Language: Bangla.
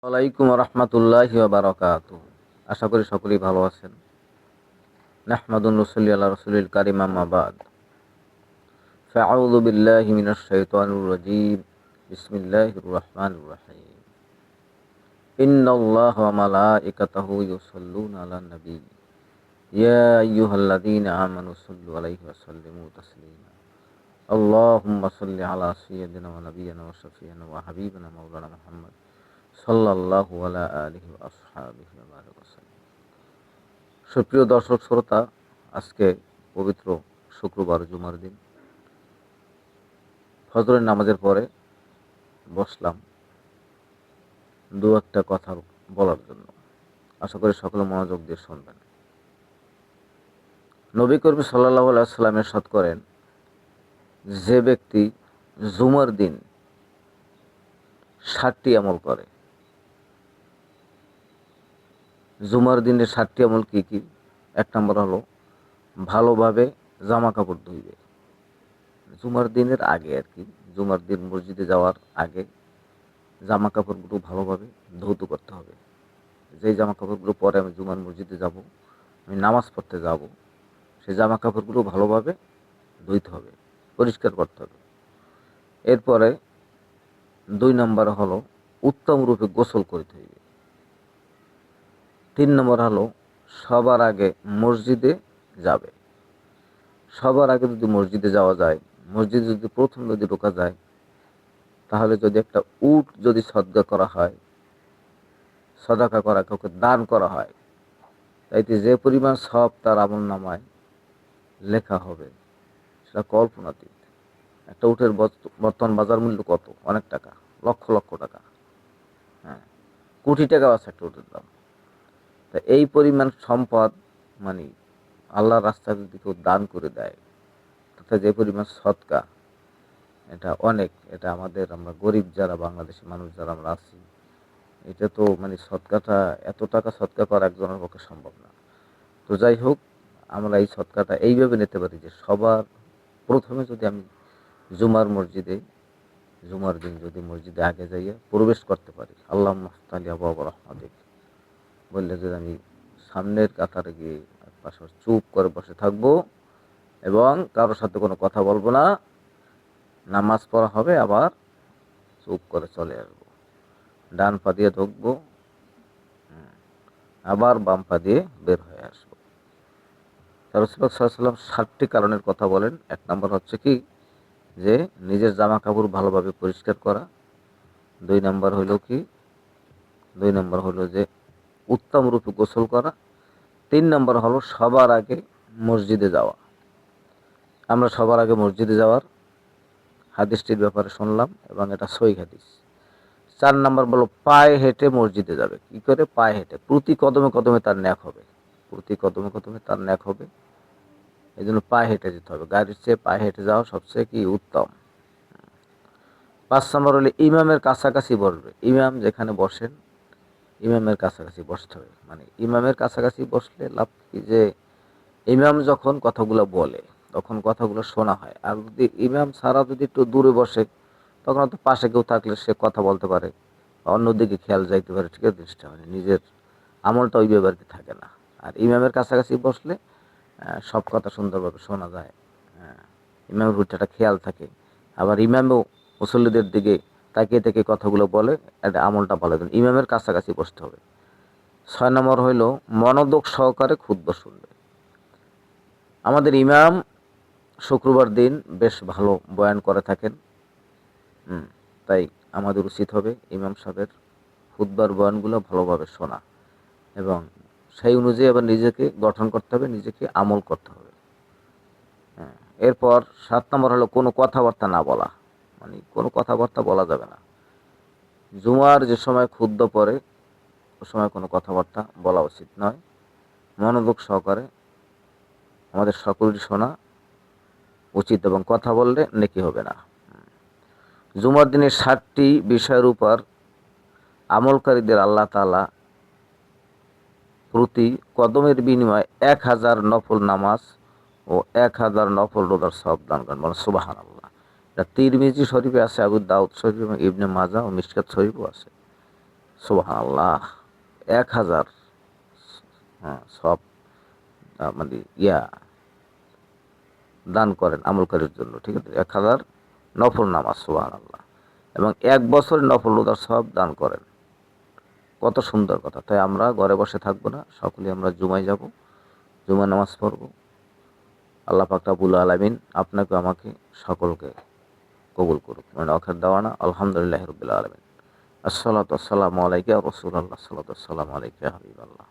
ওয়ালাইকুম রহমতুল্লাহি ওয়া বারাকাতুহু। আশা করি সকলেই ভালো আছেন। নাহমাদুন নুসাল্লি আলা রাসূলিল কারীম, আম্মা বাদ। ফাআউযু বিল্লাহি মিনাশ শাইতানির রাজীম। বিসমিল্লাহির রাহমানির রাহিম। ইন্নাল্লাহা ওয়া মালাইকাতাহু ইউসাল্লুনা আলান নবী। ইয়া আইয়ুহাল্লাযীনা আমানু সাল্লু আলাইহি ওয়া সাল্লিমু তাসলিমা। আল্লাহুম্মা সাল্লি আলা সাইয়্যিদিনা ওয়া নাবিয়িনা ওয়া শাফিঈনা ওয়া হাবিবিনা মাওলানা মুহাম্মদ সাল্লাল্লাহু আলা আলিহি ওয়া আসহাবিহি ওয়া বারাক ওয়াসাল্লাম। সুপ্রিয় দর্শক শ্রোতা, আজকে পবিত্র শুক্রবার, জুমার দিন, ফজরের নামাজের পরে বসলাম দু একটা কথা বলার জন্য। আশা করি সকলে মনোযোগ দিয়ে শুনবেন। নবী করিম সাল্লাল্লাহু আলাইহি ওয়াসাল্লাম ইরশাদ করেন, যে ব্যক্তি জুমার দিন 60টি আমল করে। জুমার দিনের 60টি আমল কি কি? 1 নম্বর হলো ভালোভাবে জামা কাপড় ধুইবে। জুমার দিনের আগে আর কি, জুমার দিন মসজিদে যাওয়ার আগে জামা কাপড়গুলো ভালোভাবে ধৌত করতে হবে। যেই জামা কাপড়গুলো পরে আমি জুমার মসজিদে যাব, আমি নামাজ পড়তে যাব, সেই জামা কাপড়গুলো ভালোভাবে ধুইতে হবে, পরিষ্কার করতে হবে। এরপরে 2 নম্বর হলো উত্তম রূপে গোসল করতে হইবে। 3 নম্বর হলো সবার আগে মসজিদে যাবে। সবার আগে যদি মসজিদে যাওয়া যায়, মসজিদে যদি প্রথম যদি ঢোকা যায়, তাহলে যদি একটা উট যদি সদকা করা হয়, সদাকা করা, কাউকে দান করা হয়, তাইতে যে পরিমাণ সব তার আমল নামায় লেখা হবে সেটা কল্পনাতীত। একটা উটের বর্তমান বাজার মূল্য কত? অনেক টাকা, লক্ষ লক্ষ টাকা, হ্যাঁ, কোটি টাকাও আছে একটা উটের দাম। তা এই পরিমাণ সম্পদ মানে আল্লাহর রাস্তায় যদি কেউ দান করে দেয়, তথা যে পরিমাণ সদকা, এটা অনেক। এটা আমরা গরিব যারা বাংলাদেশি মানুষ যারা আমরা আছি, এটা তো মানে সদকাটা, এত টাকা সদকা করা একজনের পক্ষে সম্ভব না। তো যাই হোক, আমরা এই সদকাটা এইভাবে নিতে পারি যে সবার প্রথমে যদি আমি জুমার দিন যদি মসজিদে আগে যাইয়া প্রবেশ করতে পারি, আল্লাহ মুফতালি আবু রহমাদিক বললে, যদি আমি সামনের কাতারে গিয়ে পাশে চুপ করে বসে থাকবো এবং কারোর সাথে কোনো কথা বলবো না, নামাজ পড়া হবে, আবার চুপ করে চলে আসবো, ডান পা দিয়ে ঢুকবো, আবার বাম পা দিয়ে বের হয়ে আসবো। রাসূলুল্লাহ সাল্লাল্লাহু আলাইহি ওয়াসাল্লাম 60টি কারণের কথা বলেন। 1 নম্বর হচ্ছে কি, যে নিজের জামা কাপড় ভালোভাবে পরিষ্কার করা। 2 নম্বর হলো কি, 2 নম্বর হলো যে উত্তম রূপে গোসল করা। 3 নম্বর হলো সবার আগে মসজিদে যাওয়া। আমরা সবার আগে মসজিদে যাওয়ার হাদিসটির ব্যাপারে শুনলাম এবং এটা সহিহ হাদিস। 4 নম্বর বলো পায়ে হেঁটে মসজিদে যাবে। কি করে? পায়ে হেঁটে। প্রতি কদমে কদমে তার ন্যাক হবে, প্রতি কদমে কদমে তার ন্যাক হবে। এই জন্য পায়ে হেঁটে যেতে হবে। গাড়ির চেয়ে পায়ে হেঁটে যাওয়া সবচেয়ে কি উত্তম। 5 নম্বর হলে ইমামের কাছাকাছি বসবে। ইমাম যেখানে বসেন, ইমামের কাছাকাছি বসতে হবে। মানে ইমামের কাছাকাছি বসলে লাভ কি, যে ইমাম যখন কথাগুলো বলে তখন কথাগুলো শোনা হয়। আর যদি ইমাম ছাড়া যদি একটু দূরে বসে, তখন তো পাশে কেউ থাকলে সে কথা বলতে পারে, অন্যদিকে খেয়াল যাইতে পারে, ঠিক আছে, দৃষ্টি, মানে নিজের আমলটা ওই ব্যাপারে থাকে না। আর ইমামের কাছাকাছি বসলে সব কথা সুন্দরভাবে শোনা যায়, ইমামের প্রতি খেয়াল থাকে। আবার ইমামও মুসল্লিদের দিকে তাকিয়ে থেকে কথাগুলো বলে, এটা আমলটা ভালো। ইমামের কাছাকাছি বসতে হবে। 6 নম্বর হইল মনোযোগ সহকারে খুতবা শুনবে। আমাদের ইমাম শুক্রবার দিন বেশ ভালো বয়ান করে থাকেন, তাই আমাদের উচিত হবে ইমাম সাহেবের খুতবার বয়ানগুলো ভালোভাবে শোনা এবং সেই অনুযায়ী আবার নিজেকে গঠন করতে হবে, নিজেকে আমল করতে হবে। এরপর 7 নম্বর হলো কোনো কথাবার্তা না বলা। মানে কোনো কথাবার্তা বলা যাবে না। জুমার যে সময় খুতবা পড়ে ও সময় কোনো কথাবার্তা বলা উচিত নয়। মনোযোগ সহকারে আমাদের সকলেরই শোনা উচিত এবং কথা বললে নেকি হবে না। জুমার দিনে 60টি বিষয়ের উপর আমলকারীদের আল্লাহ তাআলা প্রতি কদমের বিনিময়ে 1000 নফল নামাজ ও 1000 নফল রোজার সওয়াব দান করেন। বলেন সুবহানাল্লাহ। এটা তিরমিজি শরীফে আছে, আবু দাউদ শরীফ এবং ইবনে মাজাহ ও মিশকাত শরীফও আছে। সুবহানাল্লাহ, 1000, হ্যাঁ, সব মানে দান করেন আমলকারীর জন্য, ঠিক আছে, 1000 নফল নামাজ, সুবহানাল্লাহ, এবং 1 বছরের নফল রোজার সব দান করেন। কত সুন্দর কথা! তাই আমরা ঘরে বসে থাকবো না, সকলে আমরা জুমায় যাব, জুমা নামাজ পড়ব। আল্লাহ পাক রব্বুল আলামিন আপনাকে আমাকে সকলকে কবুল করুক। মানে আখির দাওয়ানা আলহামদুলিল্লাহি রাব্বিল আলামিন। আসসালাতু ওয়াসসালামু আলাইকা ইয়া রাসূলুল্লাহ, আসসালাতু ওয়াসসালামু আলাইকা ইয়া হাবিবাল্লাহ।